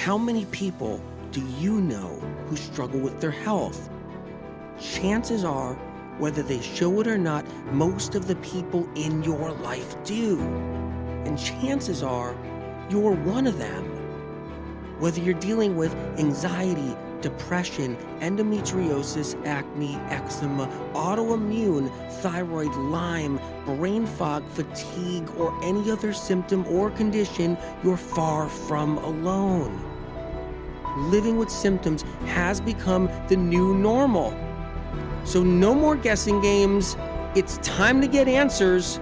How many people do you know who struggle with their health? Chances are, whether they show it or not, most of the people in your life do. And chances are, you're one of them. Whether you're dealing with anxiety, depression, endometriosis, acne, eczema, autoimmune, thyroid, Lyme, brain fog, fatigue, or any other symptom or condition, you're far from alone. Living with symptoms has become the new normal. So no more guessing games. It's time to get answers.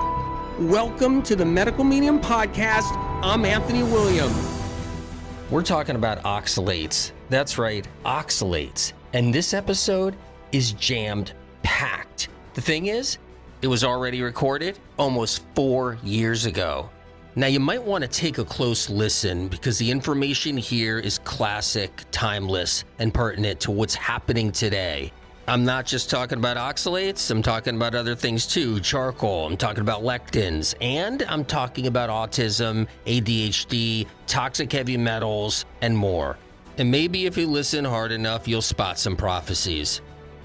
Welcome to the Medical Medium Podcast. I'm Anthony William. We're talking about oxalates. That's right, oxalates. And this episode is jammed packed. The thing is, it was already recorded almost 4 years ago. Now you might want to take a close listen because the information here is classic, timeless, and pertinent to what's happening today. I'm not just talking about oxalates, I'm talking about other things too, charcoal, I'm talking about lectins, and I'm talking about autism, ADHD, toxic heavy metals, and more. And maybe if you listen hard enough, you'll spot some prophecies.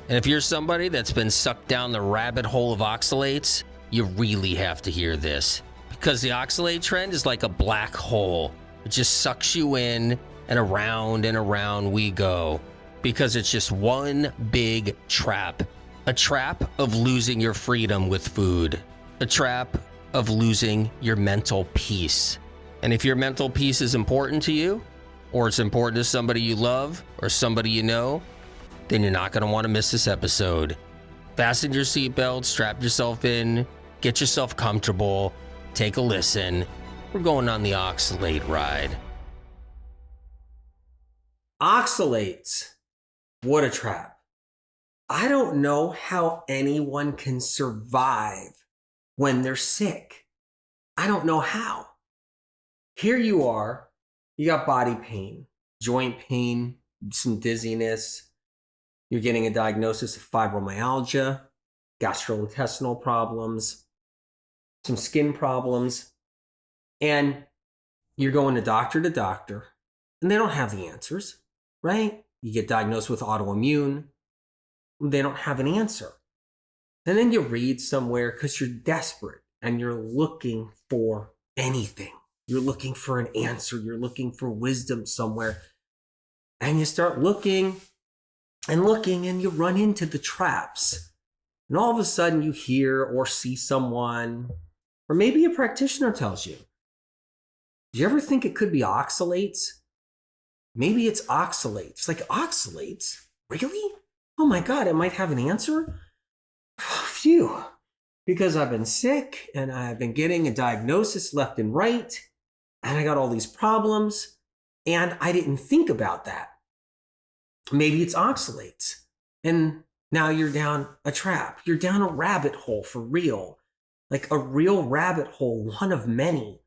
And if you're somebody that's been sucked down the rabbit hole of oxalates, you really have to hear this. Because the oxalate trend is like a black hole. It just sucks you in, and around we go. Because it's just one big trap. A trap of losing your freedom with food. A trap of losing your mental peace. And if your mental peace is important to you, or it's important to somebody you love, or somebody you know, then you're not going to want to miss this episode. Fasten your seatbelt, strap yourself in, get yourself comfortable, take a listen. We're going on the oxalate ride. Oxalates. What a trap. I don't know how anyone can survive when they're sick. I don't know how. Here you are, you got body pain, joint pain, some dizziness. You're getting a diagnosis of fibromyalgia, gastrointestinal problems, some skin problems, and you're going to doctor, and they don't have the answers, right? You get diagnosed with autoimmune, they don't have an answer. And then you read somewhere because you're desperate and you're looking for anything. You're looking for an answer, you're looking for wisdom somewhere. And you start looking and you run into the traps. And all of a sudden you hear or see someone, or maybe a practitioner tells you, do you ever think it could be oxalates? Maybe it's oxalates. Like, oxalates? Really? Oh my God, it might have an answer? Phew. Because I've been sick and I've been getting a diagnosis left and right, and I got all these problems, and I didn't think about that. Maybe it's oxalates. And now you're down a trap. You're down a rabbit hole for real. Like a real rabbit hole, one of many.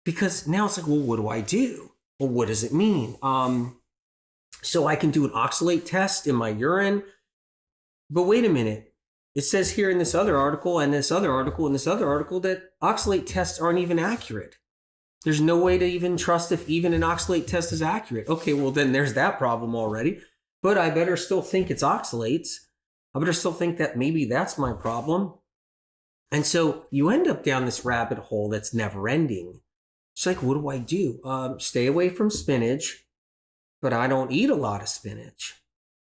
Because now it's like, well, what do I do? Well, what does it mean? So I can do an oxalate test in my urine. But wait a minute. It says here in this other article and this other article and this other article that oxalate tests aren't even accurate. There's no way to even trust if even an oxalate test is accurate. Okay, well then there's that problem already. But I better still think it's oxalates. I better still think that maybe that's my problem. And so you end up down this rabbit hole that's never ending. It's like, what do I do? Stay away from spinach, but I don't eat a lot of spinach.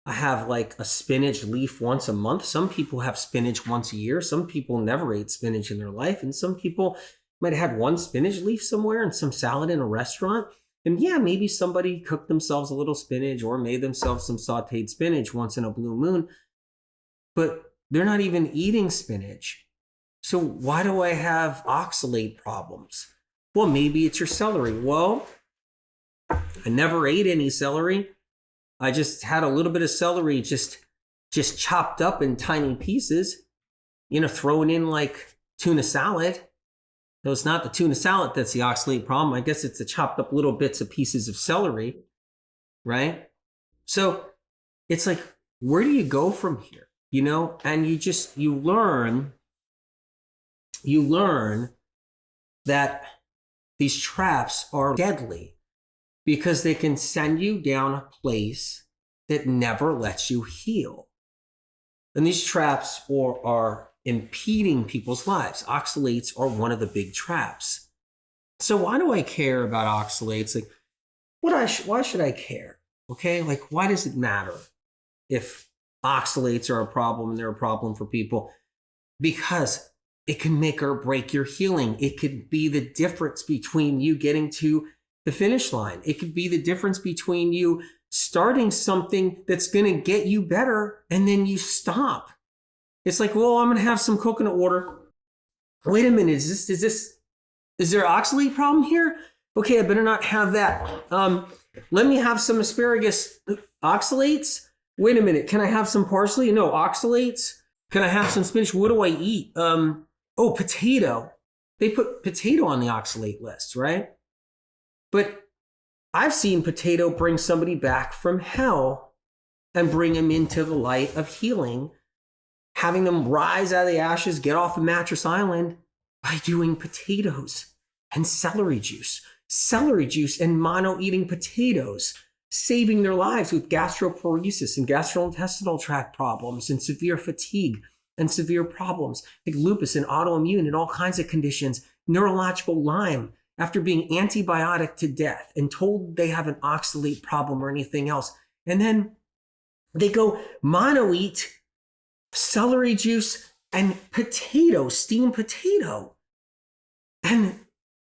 I have like a spinach leaf once a month. Some people have spinach once a year. Some people never ate spinach in their life. And some people might have had one spinach leaf somewhere and some salad in a restaurant. And yeah, maybe somebody cooked themselves a little spinach or made themselves some sauteed spinach once in a blue moon. But they're not even eating spinach. So why do I have oxalate problems? Well, maybe it's your celery. Well, I never ate any celery. I just had a little bit of celery just chopped up in tiny pieces, thrown in like tuna salad. No, it's not the tuna salad that's the oxalate problem. I guess it's the chopped up little bits of pieces of celery, right? So it's like, where do you go from here? And you learn that these traps are deadly. because they can send you down a place that never lets you heal. And these traps are impeding people's lives. Oxalates are one of the big traps. So why do I care about oxalates? Like, why should I care? Okay, like, why does it matter if oxalates are a problem and they're a problem for people? Because it can make or break your healing. It could be the difference between you getting to the finish line. It could be the difference between you starting something that's going to get you better and then you stop. It's like, well, I'm going to have some coconut water. Wait a minute, is there an oxalate problem here? Okay, I better not have that. Let me have some asparagus. Oxalates? Wait a minute, can I have some parsley? No, oxalates? Can I have some spinach? What do I eat? Potato. They put potato on the oxalate list, right? But I've seen potato bring somebody back from hell and bring them into the light of healing, having them rise out of the ashes, get off of Mattress Island by doing potatoes and celery juice and mono-eating potatoes, saving their lives with gastroparesis and gastrointestinal tract problems and severe fatigue and severe problems like lupus and autoimmune and all kinds of conditions, neurological Lyme, after being antibiotic to death and told they have an oxalate problem or anything else. And then they go mono-eat celery juice and potato, steamed potato. And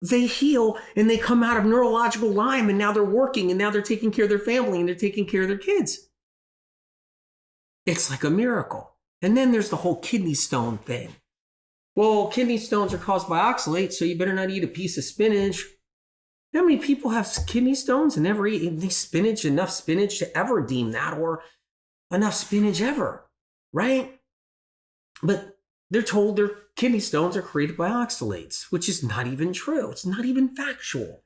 they heal and they come out of neurological Lyme and now they're working and now they're taking care of their family and they're taking care of their kids. It's like a miracle. And then there's the whole kidney stone thing. Well, kidney stones are caused by oxalates, so you better not eat a piece of spinach. How many people have kidney stones and never eat enough spinach to ever deem that, or enough spinach ever, right? But they're told their kidney stones are created by oxalates, which is not even true. It's not even factual.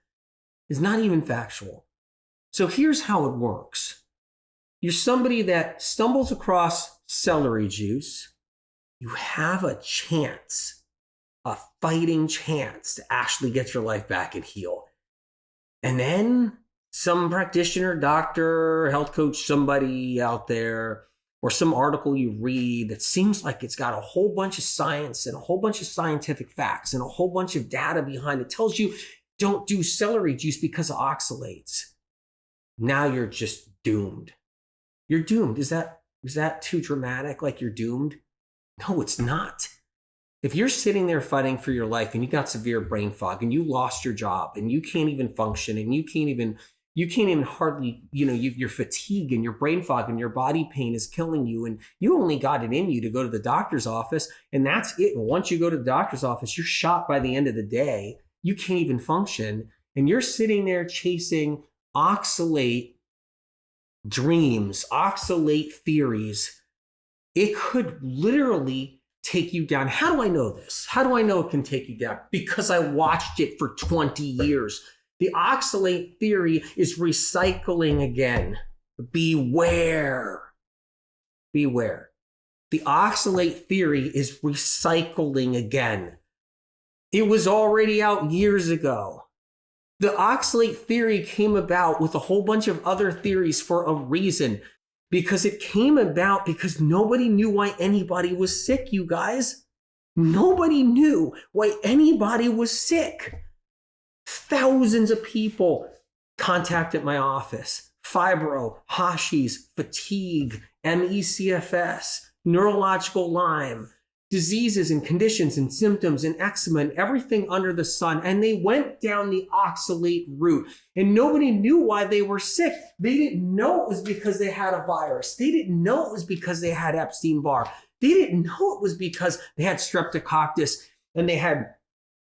So here's how it works. You're somebody that stumbles across celery juice. You have a chance, a fighting chance to actually get your life back and heal. And then some practitioner, doctor, health coach, somebody out there, or some article you read that seems like it's got a whole bunch of science and a whole bunch of scientific facts and a whole bunch of data behind it, tells you don't do celery juice because of oxalates. Now you're just doomed. You're doomed. Is that too dramatic? Like you're doomed? No, it's not. If you're sitting there fighting for your life and you got severe brain fog and you lost your job and you can't even function and you can't even hardly, your fatigue and your brain fog and your body pain is killing you, and you only got it in you to go to the doctor's office, and that's it. And once you go to the doctor's office, you're shot by the end of the day. You can't even function, and you're sitting there chasing oxalate dreams, oxalate theories. It could literally take you down. How do I know this? How do I know it can take you down? Because I watched it for 20 years. The oxalate theory is recycling again. Beware. Beware. The oxalate theory is recycling again. It was already out years ago. The oxalate theory came about with a whole bunch of other theories for a reason. Because it came about because nobody knew why anybody was sick, you guys. Nobody knew why anybody was sick. Thousands of people contacted my office. Fibro, Hashis, fatigue, ME/CFS, neurological Lyme, diseases and conditions and symptoms and eczema and everything under the sun. And they went down the oxalate route. And nobody knew why they were sick. They didn't know it was because they had a virus. They didn't know it was because they had Epstein-Barr. They didn't know it was because they had streptococcus and they had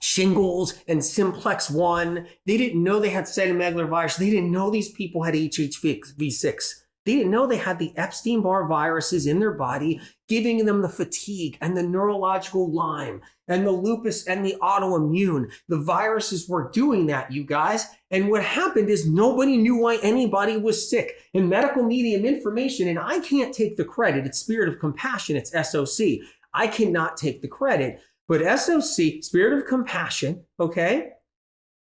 shingles and simplex 1. They didn't know they had cytomegalovirus. They didn't know these people had HHV6. They didn't know they had the Epstein-Barr viruses in their body, giving them the fatigue and the neurological Lyme and the lupus and the autoimmune. The viruses were doing that, you guys. And what happened is nobody knew why anybody was sick. In medical medium information, and I can't take the credit, it's Spirit of Compassion, it's SOC. I cannot take the credit, but SOC, Spirit of Compassion, okay,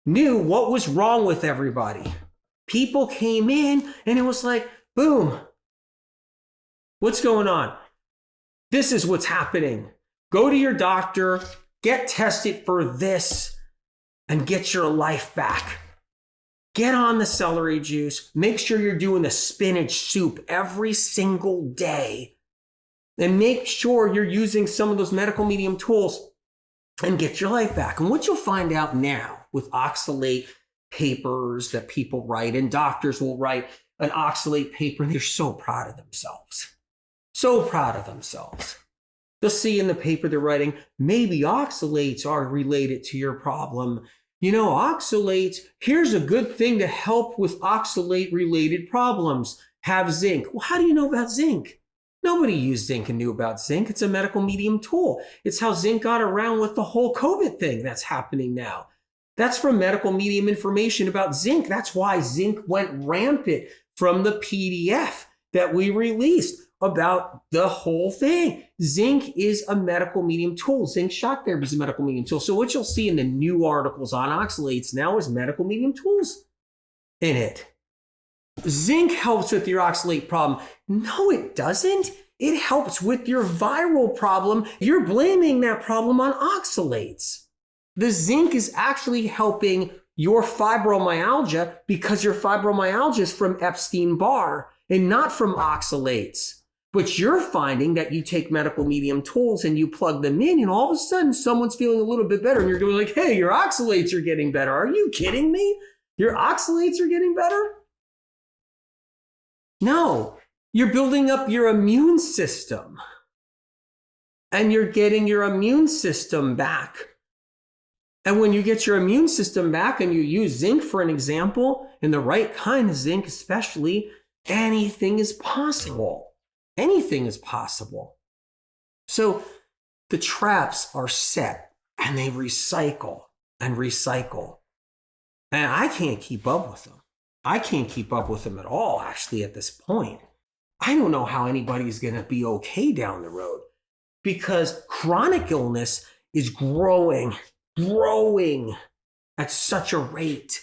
knew what was wrong with everybody. People came in and it was like, boom, what's going on? This is what's happening. Go to your doctor, get tested for this, and get your life back. Get on the celery juice. Make sure you're doing the spinach soup every single day. And make sure you're using some of those medical medium tools and get your life back. And what you'll find out now with oxalate papers that people write, and doctors will write an oxalate paper, and they're so proud of themselves. So proud of themselves. They'll see in the paper they're writing, maybe oxalates are related to your problem. You know, oxalates, here's a good thing to help with oxalate-related problems. Have zinc. Well, how do you know about zinc? Nobody used zinc and knew about zinc. It's a medical medium tool. It's how zinc got around with the whole COVID thing that's happening now. That's from medical medium information about zinc. That's why zinc went rampant from the PDF that we released about the whole thing. Zinc is a medical medium tool. Zinc shock therapy is a medical medium tool. So what you'll see in the new articles on oxalates now is medical medium tools in it. Zinc helps with your oxalate problem. No, it doesn't. It helps with your viral problem. You're blaming that problem on oxalates. The zinc is actually helping your fibromyalgia because your fibromyalgia is from Epstein-Barr and not from oxalates. But you're finding that you take medical medium tools and you plug them in, and all of a sudden someone's feeling a little bit better, and you're going like, hey, your oxalates are getting better. Are you kidding me? Your oxalates are getting better? No, you're building up your immune system, and you're getting your immune system back. And when you get your immune system back and you use zinc for an example, and the right kind of zinc especially, anything is possible. Anything is possible. So the traps are set, and they recycle and recycle. And I can't keep up with them. I can't keep up with them at all, actually, at this point. I don't know how anybody's going to be okay down the road, because chronic illness is growing at such a rate.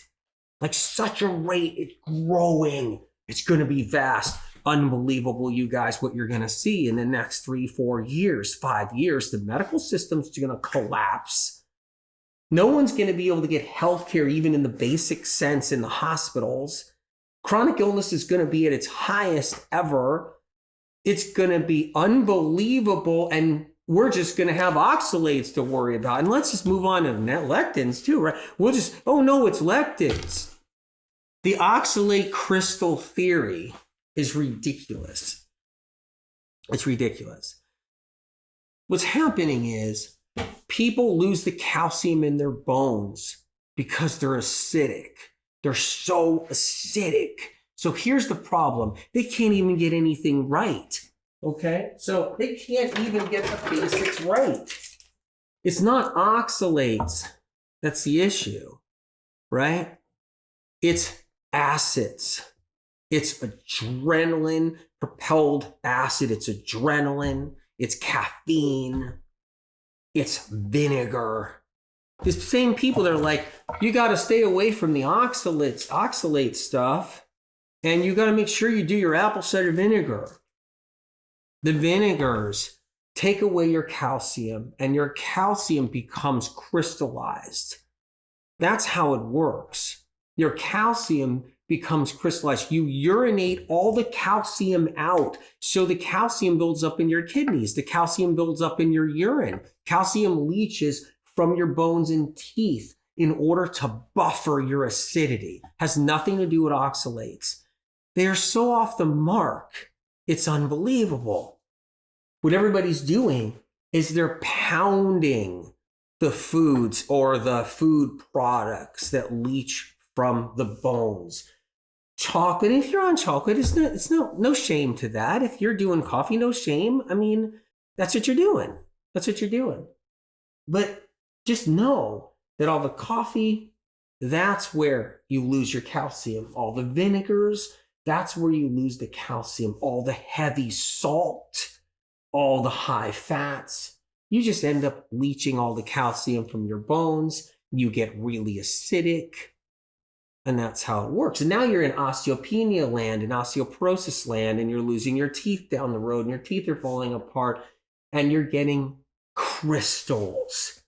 Like such a rate, it's growing. It's going to be vast. Unbelievable, you guys, what you're going to see in the next 3, 4 years, 5 years. The medical system's going to collapse. No one's going to be able to get healthcare, even in the basic sense, in the hospitals. Chronic illness is going to be at its highest ever. It's going to be unbelievable, and we're just going to have oxalates to worry about. And let's just move on to lectins too, right? We'll just, oh no, it's lectins. The oxalate crystal theory is ridiculous. It's ridiculous. What's happening is people lose the calcium in their bones because they're acidic. They're so acidic. So here's the problem. They can't even get anything right. Okay? So they can't even get the basics right. It's not oxalates that's the issue, right? It's acids. It's adrenaline propelled acid. It's adrenaline. It's caffeine. It's vinegar. The same people that are like, you got to stay away from the oxalate stuff, and you got to make sure you do your apple cider vinegar. The vinegars take away your calcium, and your calcium becomes crystallized. That's how it works. Your calcium becomes crystallized. You urinate all the calcium out. So the calcium builds up in your kidneys. The calcium builds up in your urine. Calcium leaches from your bones and teeth in order to buffer your acidity. Has nothing to do with oxalates. They are so off the mark. It's unbelievable. What everybody's doing is they're pounding the foods or the food products that leach from the bones. Chocolate, if you're on chocolate, it's no shame to that. If you're doing coffee, no shame. I mean, that's what you're doing. That's what you're doing. But just know that all the coffee, that's where you lose your calcium. All the vinegars, that's where you lose the calcium. All the heavy salt, all the high fats, you just end up leaching all the calcium from your bones. You get really acidic. And that's how it works. And now you're in osteopenia land and osteoporosis land, and you're losing your teeth down the road, and your teeth are falling apart, and you're getting crystals.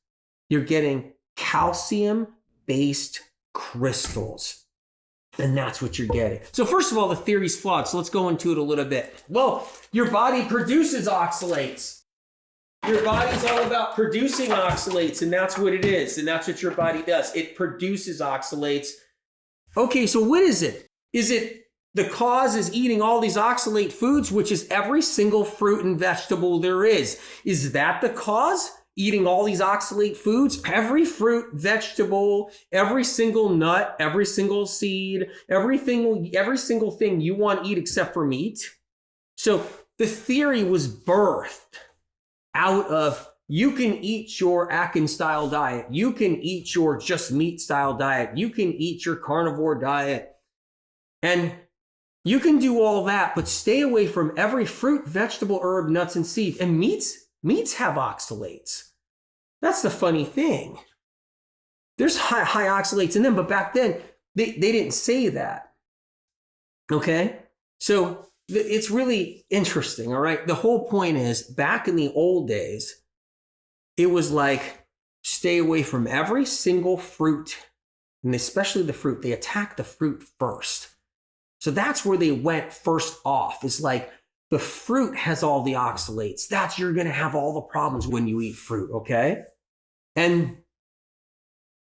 You're getting calcium-based crystals. And that's what you're getting. So first of all, the theory's flawed. So let's go into it a little bit. Well, your body produces oxalates. Your body's all about producing oxalates, and that's what it is. And that's what your body does. It produces oxalates. Okay, so what is it? Is it the cause is eating all these oxalate foods, which is every single fruit and vegetable there is? Is that the cause? Eating all these oxalate foods? Every fruit, vegetable, every single nut, every single seed, every single thing you want to eat except for meat? So the theory was birthed out of, you can eat your Atkins style diet. You can eat your just meat style diet. You can eat your carnivore diet. And you can do all that, but stay away from every fruit, vegetable, herb, nuts, and seeds. And meats have oxalates. That's the funny thing. There's high oxalates in them, but back then, they didn't say that. Okay? So it's really interesting, all right? The whole point is, back in the old days, it was like, stay away from every single fruit, and especially the fruit. They attack the fruit first. So that's where they went first off. It's like, the fruit has all the oxalates. You're going to have all the problems when you eat fruit, okay? And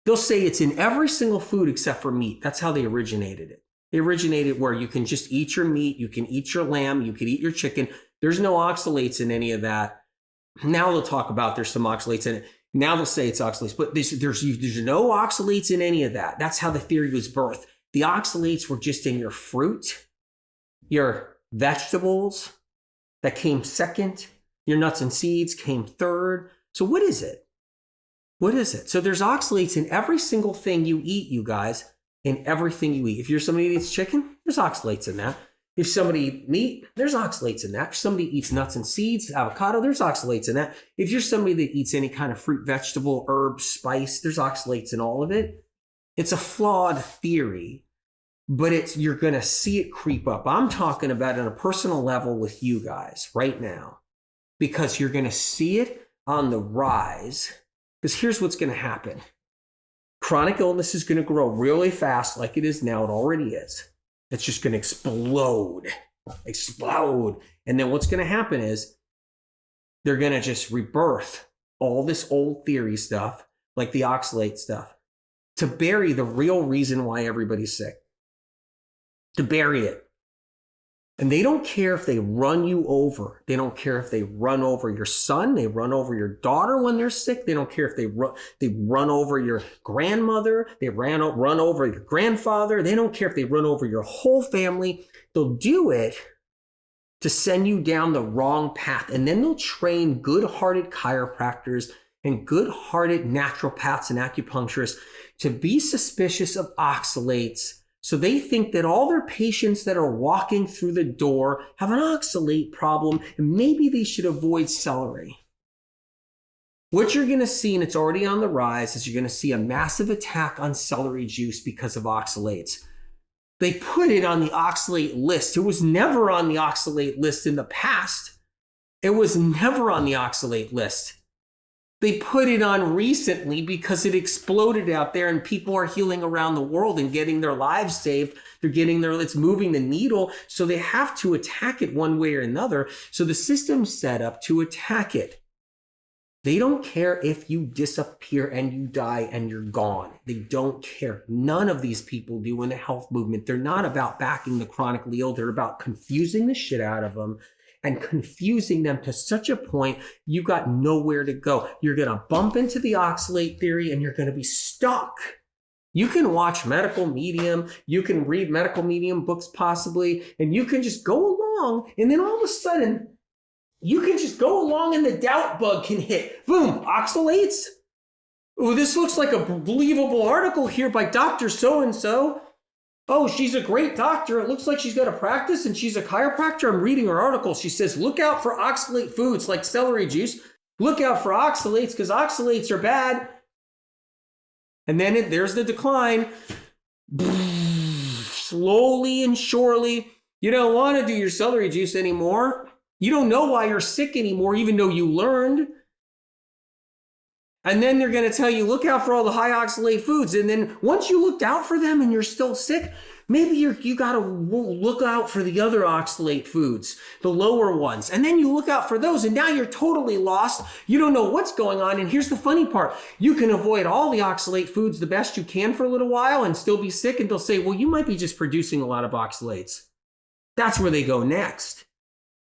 they'll say it's in every single food except for meat. That's how they originated it. They originated where you can just eat your meat, you can eat your lamb, you can eat your chicken. There's no oxalates in any of that. Now they'll talk about there's some oxalates in it. Now they'll say it's oxalates, but there's no oxalates in any of that. That's how the theory was birthed. The oxalates were just in your fruit, your vegetables that came second, your nuts and seeds came third. So what is it? What is it? So there's oxalates in every single thing you eat, you guys, in everything you eat. If you're somebody that eats chicken, there's oxalates in that. If somebody eats meat, there's oxalates in that. If somebody eats nuts and seeds, avocado, there's oxalates in that. If you're somebody that eats any kind of fruit, vegetable, herb, spice, there's oxalates in all of it. It's a flawed theory, but you're going to see it creep up. I'm talking about it on a personal level with you guys right now, because you're going to see it on the rise. Because here's what's going to happen. Chronic illness is going to grow really fast like it is now. It already is. It's just going to explode. And then what's going to happen is they're going to just rebirth all this old theory stuff, like the oxalate stuff, to bury the real reason why everybody's sick. To bury it. And they don't care if they run you over. They don't care if they run over your son. They run over your daughter when they're sick. They don't care if they run over your grandmother. They run over your grandfather. They don't care if they run over your whole family. They'll do it to send you down the wrong path. And then they'll train good-hearted chiropractors and good-hearted naturopaths and acupuncturists to be suspicious of oxalates. So they think that all their patients that are walking through the door have an oxalate problem, and maybe they should avoid celery. What you're going to see, and it's already on the rise, is you're going to see a massive attack on celery juice because of oxalates. They put it on the oxalate list. It was never on the oxalate list in the past. It was never on the oxalate list. They put it on recently because it exploded out there and people are healing around the world and getting their lives saved. It's moving the needle. So they have to attack it one way or another. So the system's set up to attack it. They don't care if you disappear and you die and you're gone. They don't care. None of these people do in the health movement. They're not about backing the chronically ill. They're about confusing the shit out of them. And confusing them to such a point, you got nowhere to go. You're going to bump into the oxalate theory and you're going to be stuck. You can watch Medical Medium, you can read Medical Medium books possibly, and you can just go along, and then all of a sudden, you can just go along and the doubt bug can hit. Boom, oxalates? Oh, this looks like a believable article here by Dr. So-and-so. Oh, she's a great doctor. It looks like she's got a practice and she's a chiropractor. I'm reading her article. She says, look out for oxalate foods like celery juice. Look out for oxalates because oxalates are bad. And then there's the decline. slowly and surely, you don't want to do your celery juice anymore. You don't know why you're sick anymore, even though you learned. And then they're going to tell you, look out for all the high oxalate foods. And then once you looked out for them and you're still sick, maybe you got to look out for the other oxalate foods, the lower ones. And then you look out for those and now you're totally lost. You don't know what's going on. And here's the funny part. You can avoid all the oxalate foods the best you can for a little while and still be sick. And they'll say, well, you might be just producing a lot of oxalates. That's where they go next.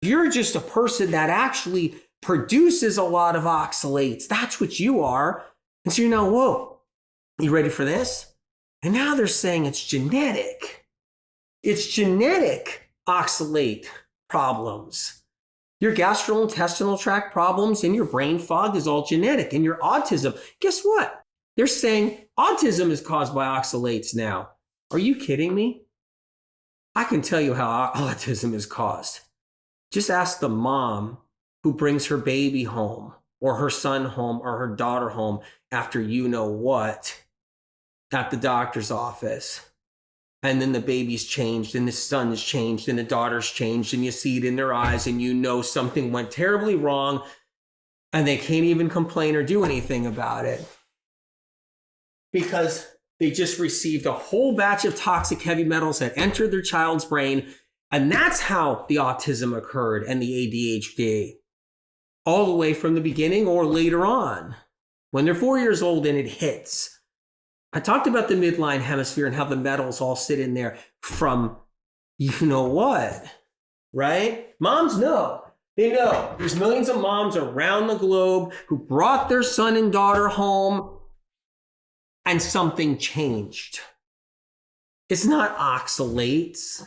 You're just a person that actually produces a lot of oxalates. That's what you are. And so you're now, whoa, you ready for this? And now they're saying it's genetic. It's genetic oxalate problems. Your gastrointestinal tract problems and your brain fog is all genetic. And your autism, guess what? They're saying autism is caused by oxalates now. Are you kidding me? I can tell you how autism is caused. Just ask the mom who brings her baby home or her son home or her daughter home after you know what at the doctor's office. And then the baby's changed and the son's changed and the daughter's changed and you see it in their eyes and you know something went terribly wrong and they can't even complain or do anything about it because they just received a whole batch of toxic heavy metals that entered their child's brain. And that's how the autism occurred and the ADHD. All the way from the beginning or later on, when they're 4 years old and it hits. I talked about the midline hemisphere and how the metals all sit in there from you know what, right? Moms know. They know. There's millions of moms around the globe who brought their son and daughter home and something changed. It's not oxalates.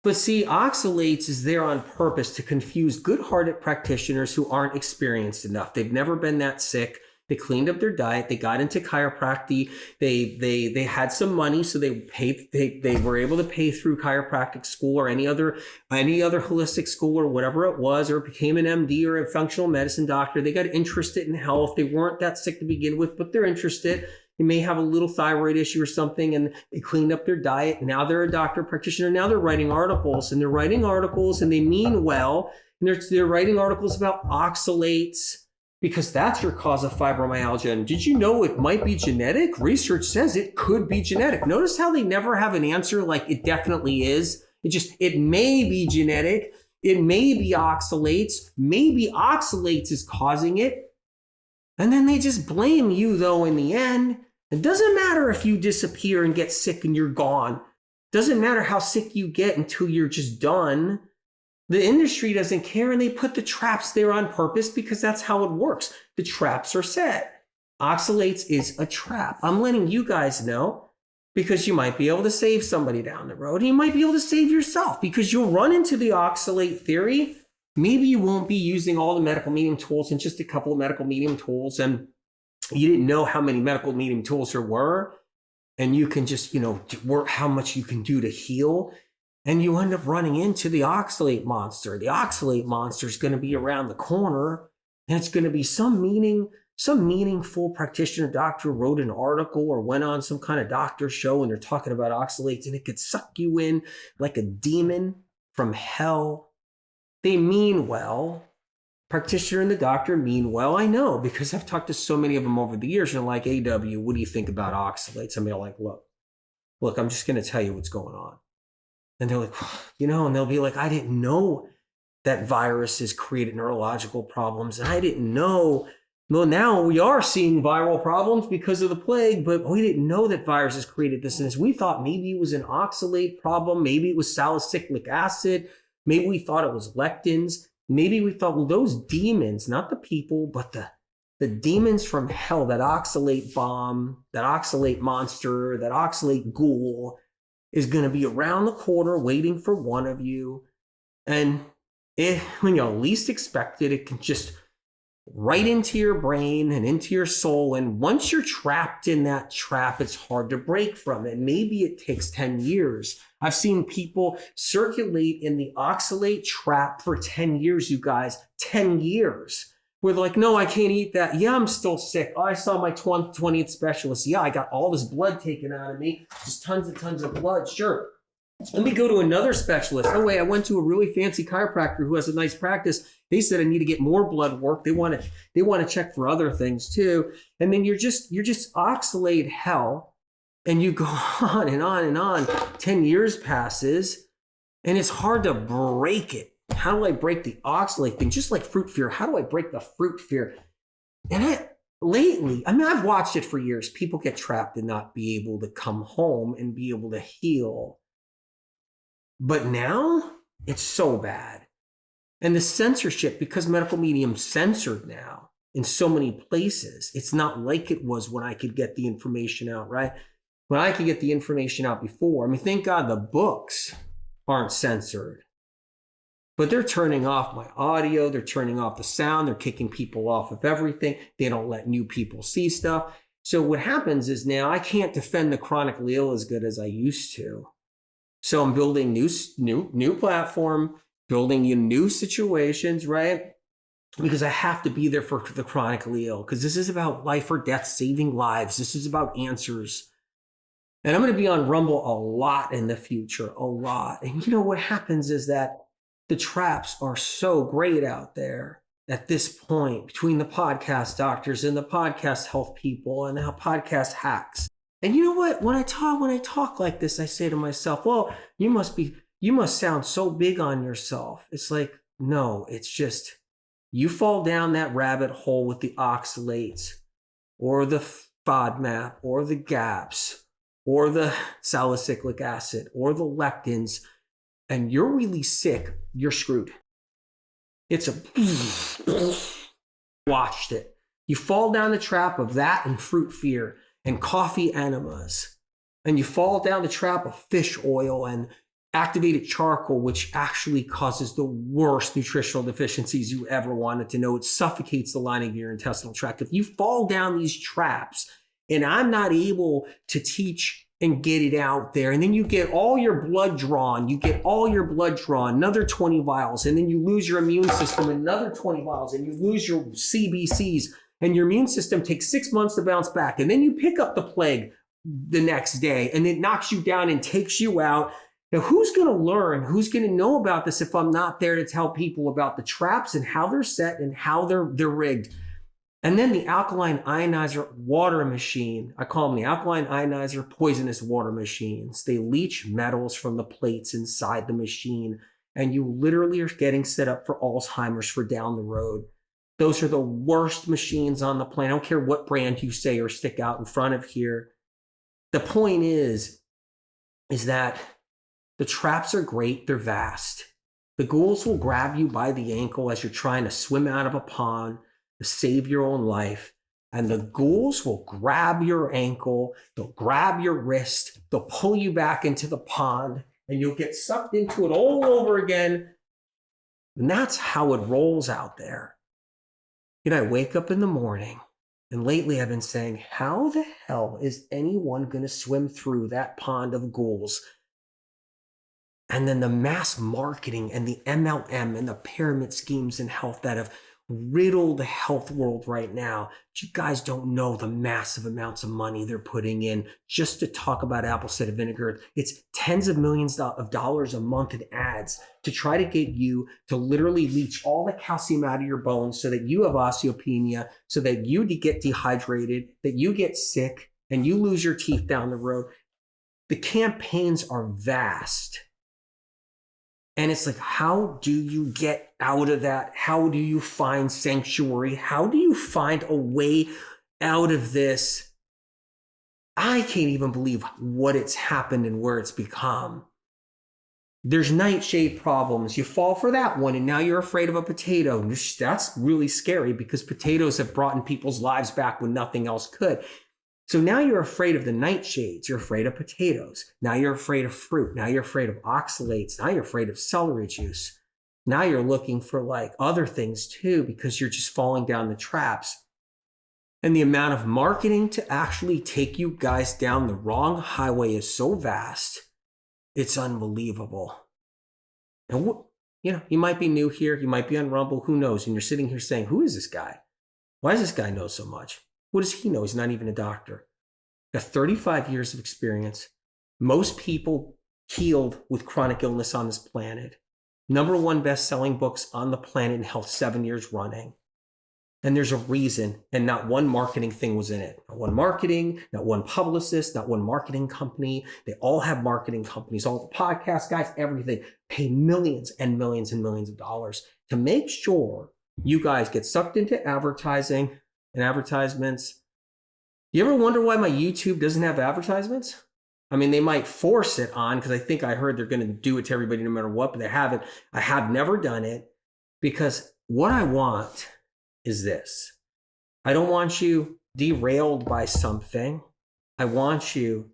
But see, oxalates is there on purpose to confuse good-hearted practitioners who aren't experienced enough. They've never been that sick. They cleaned up their diet. They got into chiropractic. They had some money, so they were able to pay through chiropractic school or any other holistic school or whatever it was, or became an MD or a functional medicine doctor. They got interested in health. They weren't that sick to begin with, but they're interested. They may have a little thyroid issue or something, and they cleaned up their diet. Now they're a doctor practitioner. Now they're writing articles, and they mean well. And they're writing articles about oxalates because that's your cause of fibromyalgia. And did you know it might be genetic? Research says it could be genetic. Notice how they never have an answer like it definitely is. It may be genetic. It may be oxalates. Maybe oxalates is causing it. And then they just blame you, though, in the end. It doesn't matter if you disappear and get sick and you're gone. It doesn't matter how sick you get until you're just done. The industry doesn't care, and they put the traps there on purpose because that's how it works. The traps are set. Oxalates is a trap. I'm letting you guys know because you might be able to save somebody down the road. And you might be able to save yourself because you'll run into the oxalate theory. Maybe you won't be using all the medical medium tools and just a couple of medical medium tools, and you didn't know how many medical medium tools there were, and you can just, work how much you can do to heal, and you end up running into the oxalate monster. The oxalate monster is going to be around the corner, and it's going to be some meaningful practitioner doctor wrote an article or went on some kind of doctor show, and they're talking about oxalates, and it could suck you in like a demon from hell. They mean well. Practitioner and the doctor mean well. I know because I've talked to so many of them over the years. And they're like, AW, what do you think about oxalates? And they're like, look, I'm just going to tell you what's going on. And they're like, and they'll be like, I didn't know that viruses created neurological problems. And I didn't know. Well, now we are seeing viral problems because of the plague, but we didn't know that viruses created this. And we thought maybe it was an oxalate problem. Maybe it was salicylic acid. Maybe we thought it was lectins. Maybe we thought, well, those demons, not the people, but the demons from hell, that oxalate bomb, that oxalate monster, that oxalate ghoul is going to be around the corner waiting for one of you. And when you least expect it, it can just right into your brain and into your soul. And once you're trapped in that trap, it's hard to break from it. Maybe it takes 10 years. I've seen people circulate in the oxalate trap for 10 years, you guys, 10 years. We're like, no, I can't eat that. Yeah, I'm still sick. Oh, I saw my 20th specialist. Yeah, I got all this blood taken out of me. Just tons of blood. Sure. Let me go to another specialist. Oh, wait, I went to a really fancy chiropractor who has a nice practice. They said I need to get more blood work. They want to check for other things too. And then you're just oxalate hell. And you go on and on and on. 10 years passes, and it's hard to break it. How do I break the oxalate thing? Just like fruit fear, how do I break the fruit fear? And I've watched it for years. People get trapped and not be able to come home and be able to heal. But now it's so bad. And the censorship, because medical medium's censored now in so many places, it's not like it was when I could get the information out, right? When I could get the information out before. I mean, thank God the books aren't censored. But they're turning off my audio. They're turning off the sound. They're kicking people off of everything. They don't let new people see stuff. So what happens is now I can't defend the chronically ill as good as I used to. So I'm building new platform, building new situations, right? Because I have to be there for the chronically ill. Because this is about life or death, saving lives. This is about answers. And I'm going to be on Rumble a lot in the future, a lot. And you know what happens is that the traps are so great out there at this point between the podcast doctors and the podcast health people and now podcast hacks. And you know what? When I talk like this, I say to myself, well, you must sound so big on yourself. It's like, no, it's just you fall down that rabbit hole with the oxalates or the FODMAP or the GAPS or the salicylic acid or the lectins, and you're really sick, you're screwed. It's watched it. You fall down the trap of that and fruit fear and coffee enemas. And you fall down the trap of fish oil and activated charcoal, which actually causes the worst nutritional deficiencies you ever wanted to know. It suffocates the lining of your intestinal tract. If you fall down these traps and I'm not able to teach and get it out there, and then you get all your blood drawn, another 20 vials, and then you lose your immune system, another 20 vials, and you lose your CBCs, and your immune system takes 6 months to bounce back, and then you pick up the plague the next day, and it knocks you down and takes you out. Now, who's going to learn? Who's going to know about this if I'm not there to tell people about the traps and how they're set and how they're rigged? And then the alkaline ionizer water machine. I call them the alkaline ionizer poisonous water machines. They leach metals from the plates inside the machine, and you literally are getting set up for Alzheimer's for down the road. Those are the worst machines on the planet. I don't care what brand you say or stick out in front of here. The point is that the traps are great. They're vast. The ghouls will grab you by the ankle as you're trying to swim out of a pond to save your own life. And the ghouls will grab your ankle, they'll grab your wrist, they'll pull you back into the pond, and you'll get sucked into it all over again. And that's how it rolls out there. You know, I wake up in the morning, and lately I've been saying, how the hell is anyone going to swim through that pond of ghouls? And then the mass marketing and the MLM and the pyramid schemes in health that have riddled the health world right now. You guys don't know the massive amounts of money they're putting in just to talk about apple cider vinegar. It's tens of millions of dollars a month in ads to try to get you to literally leach all the calcium out of your bones so that you have osteopenia, so that you get dehydrated, that you get sick, and you lose your teeth down the road. The campaigns are vast. And it's like, how do you get out of that? How do you find sanctuary? How do you find a way out of this? I can't even believe what it's happened and where it's become. There's nightshade problems. You fall for that one, and now you're afraid of a potato. That's really scary because potatoes have brought in people's lives back when nothing else could. So now you're afraid of the nightshades. You're afraid of potatoes. Now you're afraid of fruit. Now you're afraid of oxalates. Now you're afraid of celery juice. Now you're looking for like other things too because you're just falling down the traps. And the amount of marketing to actually take you guys down the wrong highway is so vast. It's unbelievable. And you might be new here. You might be on Rumble. Who knows? And you're sitting here saying, who is this guy? Why does this guy know so much? What does he know? He's not even a doctor. Got 35 years of experience. Most people healed with chronic illness on this planet. #1 best-selling books on the planet in health 7 years running. And there's a reason, and not one marketing thing was in it. Not one marketing, not one publicist, not one marketing company. They all have marketing companies, all the podcast guys, everything. Pay millions and millions and millions of dollars to make sure you guys get sucked into advertising and advertisements. You ever wonder why my YouTube doesn't have advertisements? I mean, they might force it on because I heard they're going to do it to everybody no matter what, but they haven't. I have never done it because what I want is this. I don't want you derailed by something. I want you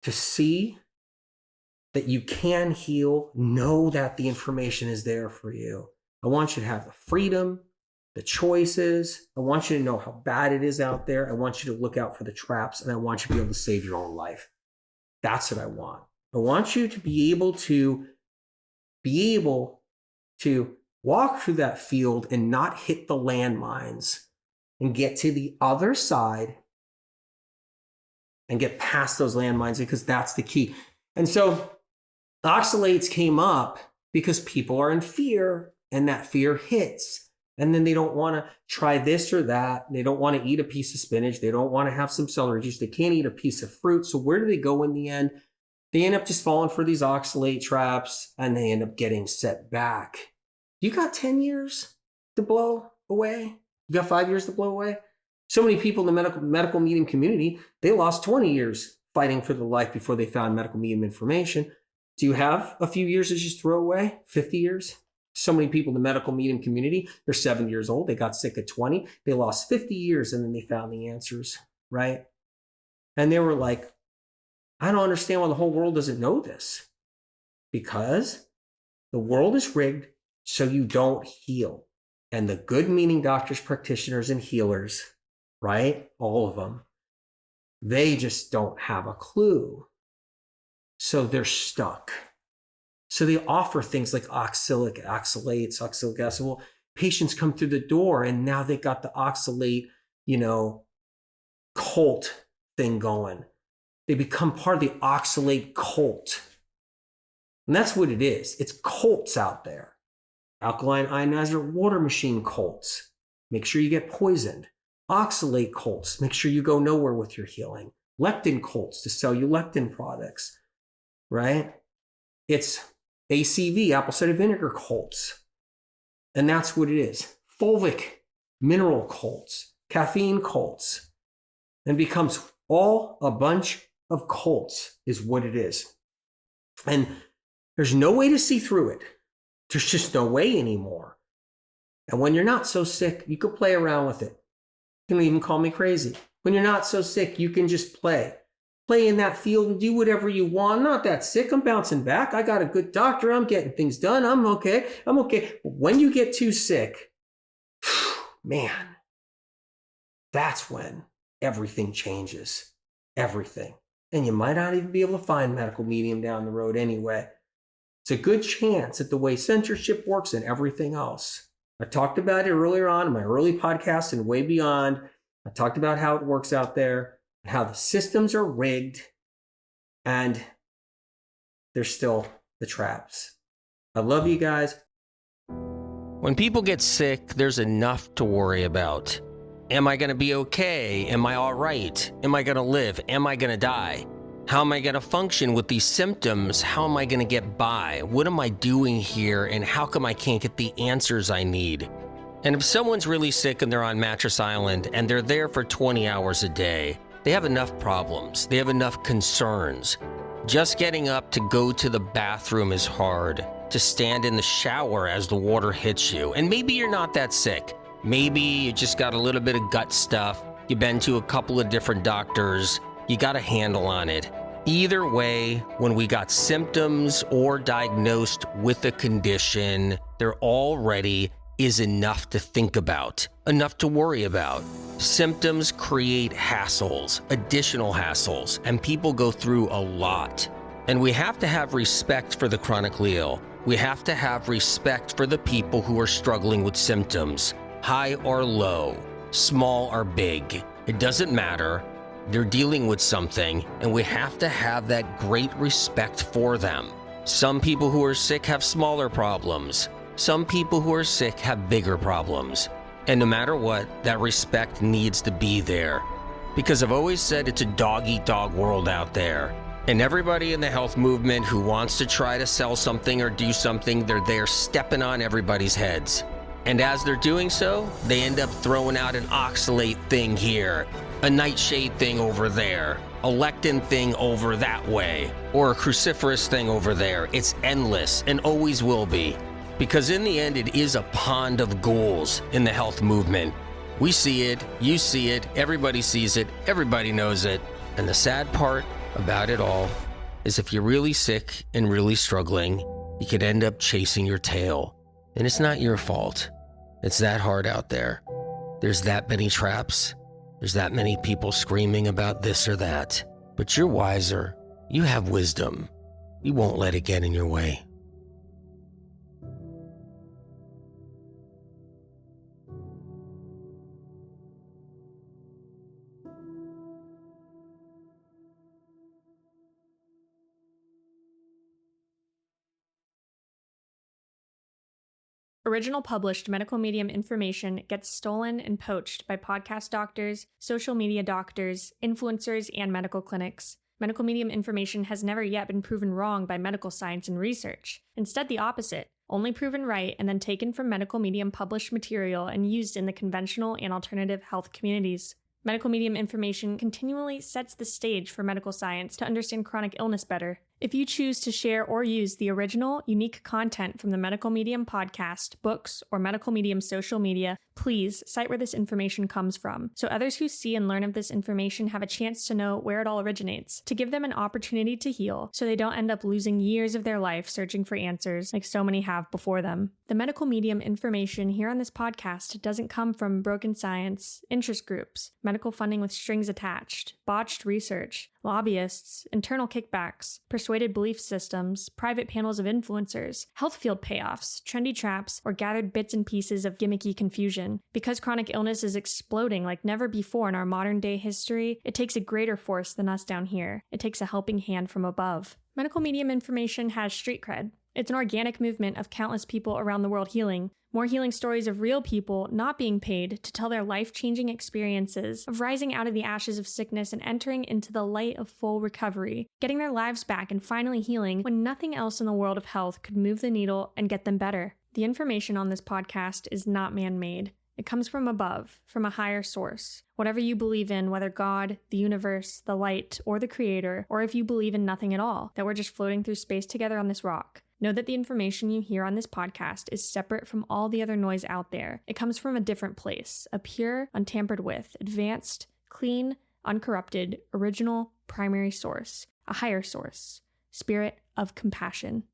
to see that you can heal, know that the information is there for you. I want you to have the freedom, the choices. I want you to know how bad it is out there. I want you to look out for the traps, and I want you to be able to save your own life. That's what I want. I want you to be able to walk through that field and not hit the landmines and get to the other side and get past those landmines, because that's the key. And so oxalates came up because people are in fear, and that fear hits. And then they don't want to try this or that. They don't want to eat a piece of spinach. They don't want to have some celery juice. They can't eat a piece of fruit. So where do they go in the end? They end up just falling for these oxalate traps, and they end up getting set back. You got 10 years to blow away? You got 5 years to blow away? So many people in the medical medium community, they lost 20 years fighting for their life before they found medical medium information. Do you have a few years to just throw away? 50 years? So many people in the medical medium community, they're 7 years old. They got sick at 20. They lost 50 years, and then they found the answers, right? And they were like, I don't understand why the whole world doesn't know this. Because the world is rigged so you don't heal. And the good meaning doctors, practitioners, and healers, right? All of them, they just don't have a clue. So they're stuck. So they offer things like oxalates, oxalic acid. Well, patients come through the door, and now they got the oxalate, cult thing going. They become part of the oxalate cult. And that's what it is. It's cults out there. Alkaline ionizer water machine cults. Make sure you get poisoned. Oxalate cults. Make sure you go nowhere with your healing. Lectin cults to sell you lectin products, right? It's ACV, apple cider vinegar cults. And that's what it is. Fulvic mineral cults, caffeine cults. And becomes all a bunch of cults is what it is. And there's no way to see through it. There's just no way anymore. And when you're not so sick, you can play around with it. You can even call me crazy. When you're not so sick, you can just play. Play in that field and do whatever you want. I'm not that sick. I'm bouncing back. I got a good doctor. I'm getting things done. I'm okay. But when you get too sick, man, that's when everything changes. Everything. And you might not even be able to find medical medium down the road anyway. It's a good chance that the way censorship works and everything else. I talked about it earlier on in my early podcast and way beyond. I talked about how it works out there, and how the systems are rigged, and there's still the traps. I love you guys. When people get sick, there's enough to worry about. Am I going to be okay? Am I all right? Am I going to live? Am I going to die? How am I going to function with these symptoms? How am I going to get by? What am I doing here? And how come I can't get the answers I need? And if someone's really sick and they're on Mattress Island and they're there for 20 hours a day, they have enough problems. They have enough concerns. Just getting up to go to the bathroom is hard. To stand in the shower as the water hits you. And maybe you're not that sick. Maybe you just got a little bit of gut stuff. You've been to a couple of different doctors. You got a handle on it. Either way, when we got symptoms or diagnosed with a condition, there already is enough to think about, enough to worry about. Symptoms create hassles, additional hassles, and people go through a lot. And we have to have respect for the chronically ill. We have to have respect for the people who are struggling with symptoms, high or low, small or big. It doesn't matter. They're dealing with something, and we have to have that great respect for them. Some people who are sick have smaller problems. Some people who are sick have bigger problems. And no matter what, that respect needs to be there. Because I've always said it's a dog-eat-dog world out there. And everybody in the health movement who wants to try to sell something or do something, they're there stepping on everybody's heads. And as they're doing so, they end up throwing out an oxalate thing here, a nightshade thing over there, a lectin thing over that way, or a cruciferous thing over there. It's endless and always will be. Because in the end, it is a pond of ghouls in the health movement. We see it, you see it, everybody sees it, everybody knows it. And the sad part about it all is if you're really sick and really struggling, you could end up chasing your tail. And it's not your fault. It's that hard out there. There's that many traps. There's that many people screaming about this or that. But you're wiser. You have wisdom. You won't let it get in your way. Original published medical medium information gets stolen and poached by podcast doctors, social media doctors, influencers, and medical clinics. Medical medium information has never yet been proven wrong by medical science and research. Instead, the opposite, only proven right and then taken from medical medium published material and used in the conventional and alternative health communities. Medical medium information continually sets the stage for medical science to understand chronic illness better. If you choose to share or use the original, unique content from the Medical Medium podcast, books, or Medical Medium social media, please cite where this information comes from, so others who see and learn of this information have a chance to know where it all originates, to give them an opportunity to heal, so they don't end up losing years of their life searching for answers like so many have before them. The Medical Medium information here on this podcast doesn't come from broken science, interest groups, medical funding with strings attached, botched research, lobbyists, internal kickbacks, persuaded belief systems, private panels of influencers, health field payoffs, trendy traps, or gathered bits and pieces of gimmicky confusion. Because chronic illness is exploding like never before in our modern day history, it takes a greater force than us down here. It takes a helping hand from above. Medical medium information has street cred. It's an organic movement of countless people around the world healing. More healing stories of real people not being paid to tell their life-changing experiences of rising out of the ashes of sickness and entering into the light of full recovery, getting their lives back and finally healing when nothing else in the world of health could move the needle and get them better. The information on this podcast is not man-made. It comes from above, from a higher source. Whatever you believe in, whether God, the universe, the light, or the creator, or if you believe in nothing at all, that we're just floating through space together on this rock. Know that the information you hear on this podcast is separate from all the other noise out there. It comes from a different place, a pure, untampered with, advanced, clean, uncorrupted, original, primary source, a higher source, spirit of compassion.